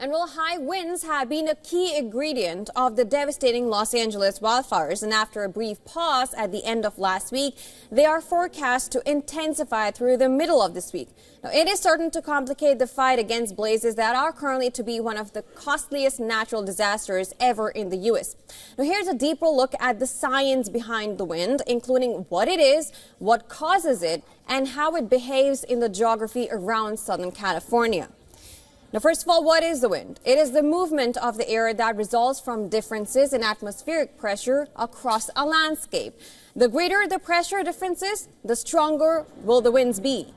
And while high winds have been a key ingredient of the devastating Los Angeles wildfires, and after a brief pause at the end of last week, they are forecast to intensify through the middle of this week. Now, it is certain to complicate the fight against blazes that are currently to be one of the costliest natural disasters ever in the U.S. Now, here's a deeper look at the science behind the wind, including what it is, what causes it, and how it behaves in the geography around Southern California. Now, first of all, what is the wind? It is the movement of the air that results from differences in atmospheric pressure across a landscape. The greater the pressure differences, the stronger will the winds be.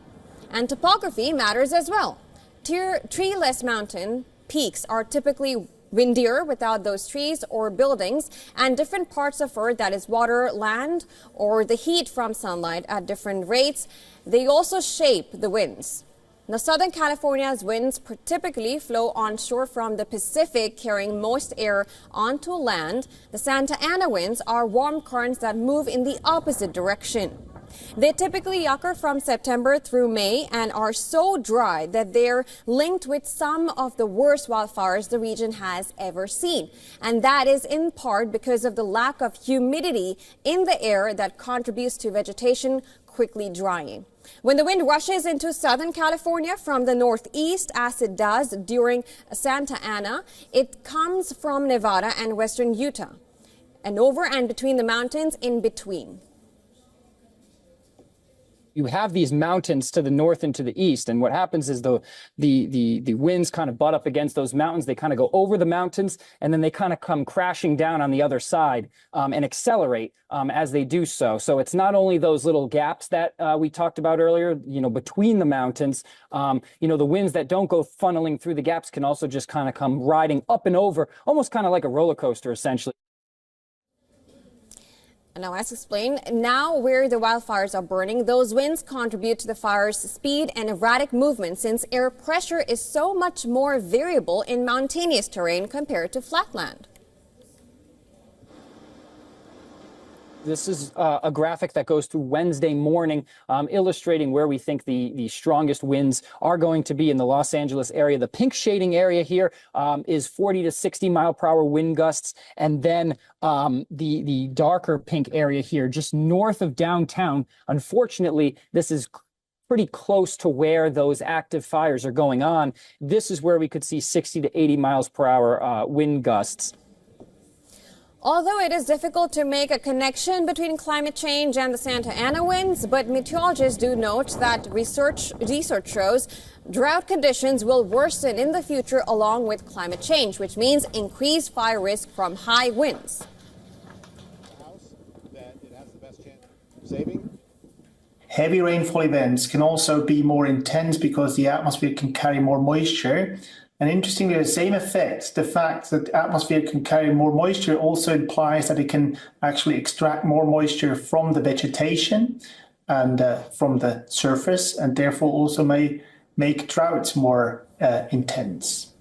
And topography matters as well. Treeless mountain peaks are typically windier without those trees or buildings, and different parts of Earth, that is water, land, or the heat from sunlight at different rates, they also shape the winds. Now, Southern California's winds typically flow onshore from the Pacific, carrying moist air onto land. The Santa Ana winds are warm currents that move in the opposite direction. They typically occur from September through May and are so dry that they're linked with some of the worst wildfires the region has ever seen. And that is in part because of the lack of humidity in the air that contributes to vegetation quickly drying. When the wind rushes into Southern California from the northeast, as it does during Santa Ana, it comes from Nevada and western Utah and over and between the mountains in between. You have these mountains to the north and to the east, and what happens is the winds kind of butt up against those mountains. They kind of go over the mountains, and then they kind of come crashing down on the other side and accelerate as they do so. So it's not only those little gaps that we talked about earlier, between the mountains. The winds that don't go funneling through the gaps can also just kind of come riding up and over, almost kind of like a roller coaster, essentially. Now, as explained, now where the wildfires are burning, those winds contribute to the fire's speed and erratic movement, since air pressure is so much more variable in mountainous terrain compared to flatland. This is a graphic that goes through Wednesday morning, illustrating where we think the strongest winds are going to be in the Los Angeles area. The pink shading area here is 40 to 60 mile per hour wind gusts. And then the darker pink area here, just north of downtown. Unfortunately, this is pretty close to where those active fires are going on. This is where we could see 60 to 80 miles per hour wind gusts. Although it is difficult to make a connection between climate change and the Santa Ana winds, but meteorologists do note that research shows drought conditions will worsen in the future along with climate change, which means increased fire risk from high winds. Heavy rainfall events can also be more intense because the atmosphere can carry more moisture. And interestingly, the same effect, the fact that the atmosphere can carry more moisture, also implies that it can actually extract more moisture from the vegetation and from the surface, and therefore also may make droughts more intense.